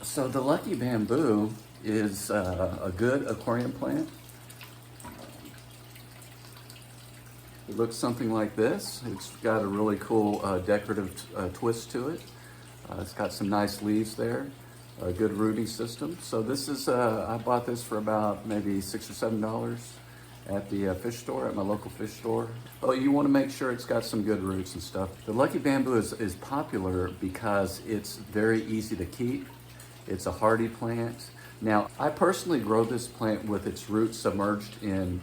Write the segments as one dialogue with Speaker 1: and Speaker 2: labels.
Speaker 1: So the Lucky Bamboo is a good aquarium plant. It looks something like this. It's got a really cool decorative twist to it. It's got some nice leaves there, a good rooting system. So this is, I bought this for about maybe $6 or $7 at the fish store, at my local fish store. Oh, you want to make sure it's got some good roots and stuff. The Lucky Bamboo is popular because it's very easy to keep. It's a hardy plant. Now, I personally grow this plant with its roots submerged in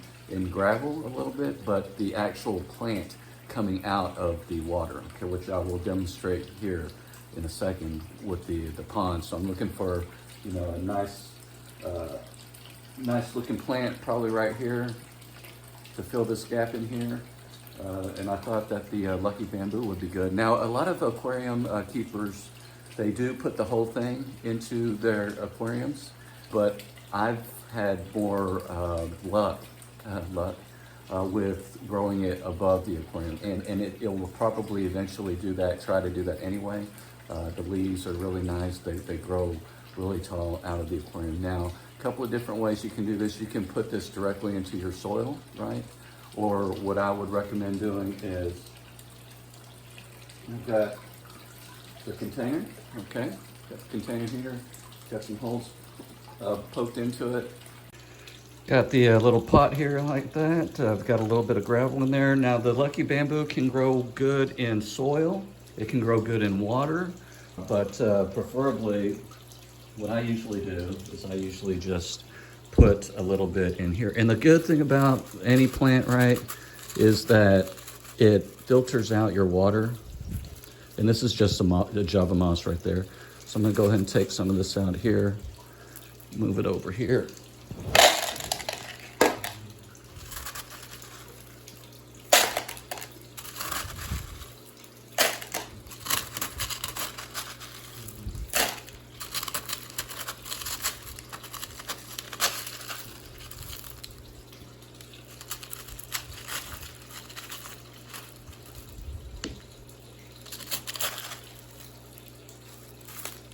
Speaker 1: gravel a little bit, but the actual plant coming out of the water, okay, which I will demonstrate here in a second with the pond. So I'm looking for, a nice looking plant probably right here to fill this gap in here. And I thought that the Lucky Bamboo would be good. Now, a lot of aquarium keepers, they do put the whole thing into their aquariums, but I've had more luck with growing it above the aquarium, and it will probably eventually try to do that anyway. The leaves are really nice. They grow really tall out of the aquarium. Now, a couple of different ways you can do this. You can put this directly into your soil, right? Or what I would recommend doing is, I've got the container, okay? Got the container here, got some holes poked into it. Got the little pot here like that. I've got a little bit of gravel in there. Now the Lucky Bamboo can grow good in soil. It can grow good in water, but preferably what I usually do is I usually just put a little bit in here. And the good thing about any plant, right, is that it filters out your water. And this is just a Java moss right there. So I'm gonna go ahead and take some of this out here, move it over here.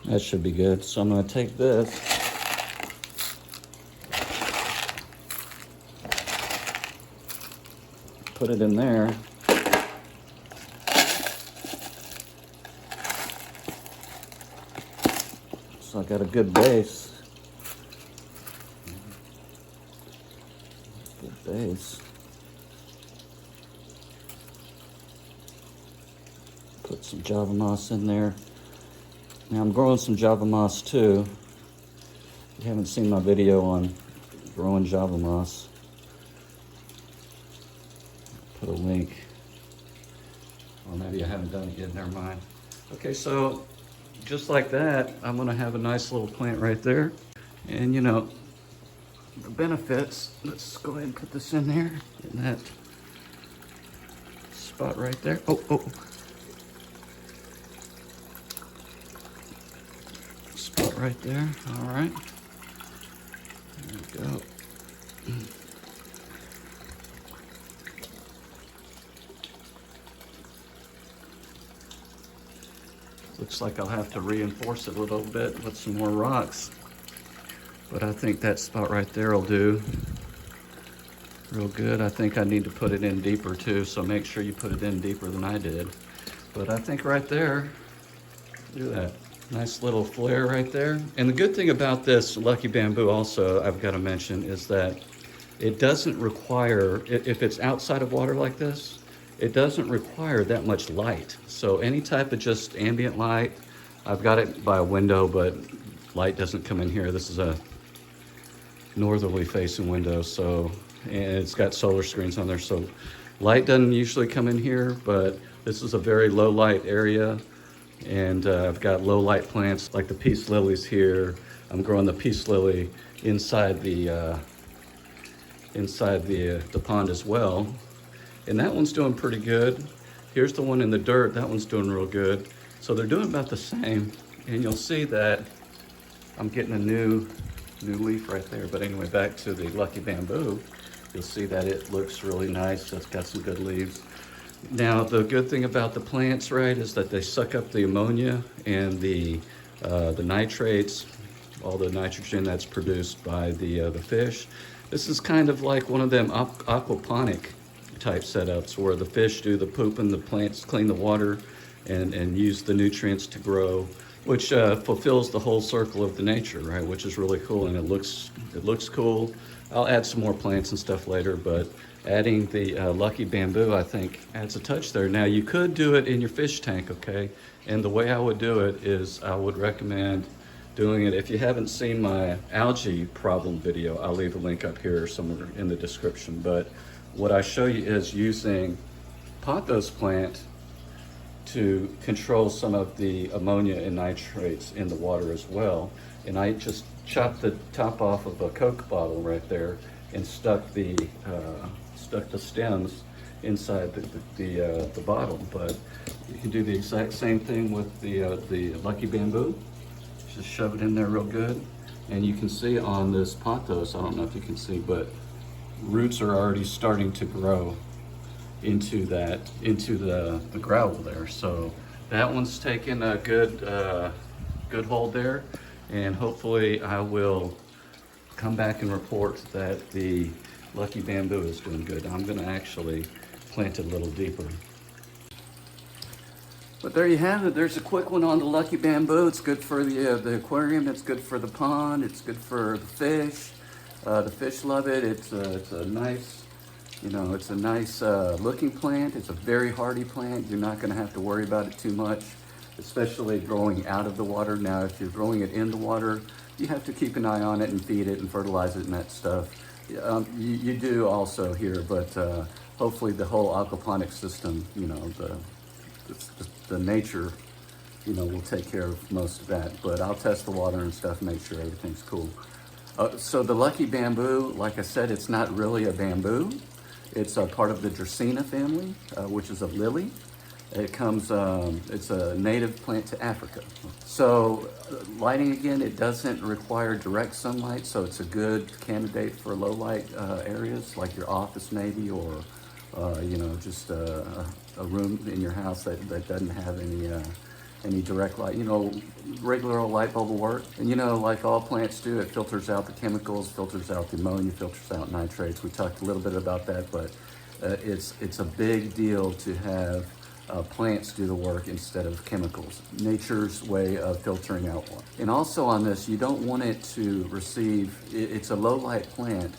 Speaker 1: That should be good. So I'm gonna take this, put it in there. So I got a good base. Good base. Put some Java moss in there. Now I'm growing some Java moss too. If you haven't seen my video on growing Java moss, put a link. Or maybe I haven't done it yet, never mind. Okay, so just like that, I'm gonna have a nice little plant right there. And the benefits, let's go ahead and put this in there, in that spot right there. Oh. Right there, all right. There we go. Looks like I'll have to reinforce it a little bit with some more rocks. But I think that spot right there will do real good. I think I need to put it in deeper too, so make sure you put it in deeper than I did. But I think right there, do that. Nice little flare right there. And the good thing about this Lucky Bamboo also, I've got to mention, is that it doesn't require, if it's outside of water like this, it doesn't require that much light. So any type of just ambient light, I've got it by a window, but light doesn't come in here. This is a northerly facing window, so, and it's got solar screens on there. So light doesn't usually come in here, but this is a very low light area. And I've got low light plants like the peace lilies here. I'm growing the peace lily inside the pond as well. And that one's doing pretty good. Here's the one in the dirt. That one's doing real good. So they're doing about the same. And you'll see that I'm getting a new leaf right there. But anyway, back to the Lucky Bamboo. You'll see that it looks really nice. It's got some good leaves. Now, the good thing about the plants, right, is that they suck up the ammonia and the nitrates all the nitrogen that's produced by the fish. This is kind of like one of them aquaponic type setups where the fish do the poop and the plants clean the water and use the nutrients to grow, which fulfills the whole circle of the nature, right? Which is really cool, and it looks cool. I'll add some more plants and stuff later, but adding the lucky bamboo, I think, adds a touch there. Now, you could do it in your fish tank, okay? And the way I would do it is I would recommend doing it. If you haven't seen my algae problem video, I'll leave a link up here somewhere in the description. But what I show you is using pothos plant to control some of the ammonia and nitrates in the water as well. And I just chopped the top off of a Coke bottle right there and stuck the stems inside the bottle. But you can do the exact same thing with the lucky bamboo. Just shove it in there real good. And you can see on this pothos, I don't know if you can see, but roots are already starting to grow into the gravel there. So that one's taken a good hold there, and hopefully I will come back and report that the lucky bamboo is doing good. I'm going to actually plant it a little deeper. But there you have it. There's a quick one on the lucky bamboo. It's good for the aquarium. It's good for the pond. It's good for the fish. The fish love it. It's a nice, it's a nice looking plant. It's a very hardy plant. You're not going to have to worry about it too much, especially growing out of the water. Now, if you're growing it in the water, you have to keep an eye on it and feed it and fertilize it and that stuff. You do also here, but hopefully the whole aquaponics system, the nature, will take care of most of that. But I'll test the water and stuff, make sure everything's cool. So the lucky bamboo, like I said, it's not really a bamboo. It's a part of the Dracaena family, which is a lily. It comes, it's a native plant to Africa. So lighting, again, it doesn't require direct sunlight, so it's a good candidate for low light areas, like your office maybe, or just a room in your house that doesn't have any direct light. Regular old light bulb will work. And like all plants do, it filters out the chemicals, filters out the ammonia, filters out nitrates. We talked a little bit about that, but it's a big deal to have plants do the work instead of chemicals. Nature's way of filtering out water. And also on this, you don't want it to receive, it's a low light plant,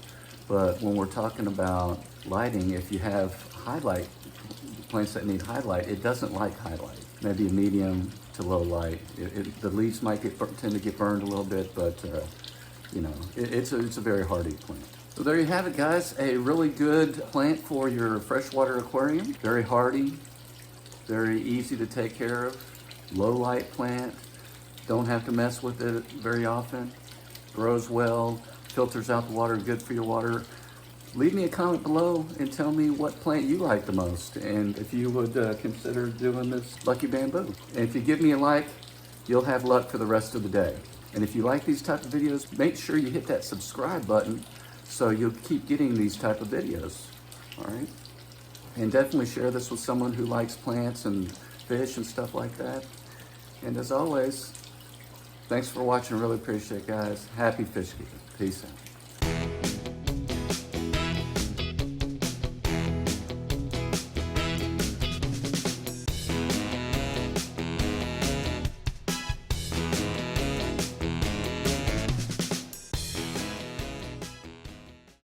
Speaker 1: but when we're talking about lighting, if you have highlight, plants that need highlight, it doesn't like highlight. Maybe a medium to low light. The leaves might tend to get burned a little bit, but it's a very hardy plant. So there you have it, guys. A really good plant for your freshwater aquarium. Very hardy, very easy to take care of. Low light plant. Don't have to mess with it very often. Grows well, filters out the water, good for your water. Leave me a comment below and tell me what plant you like the most, and if you would consider doing this lucky bamboo. And if you give me a like, you'll have luck for the rest of the day. And if you like these type of videos, make sure you hit that subscribe button so you'll keep getting these type of videos, all right? And definitely share this with someone who likes plants and fish and stuff like that. And as always, thanks for watching. Really appreciate it, guys. Happy fish keeping. Peace out.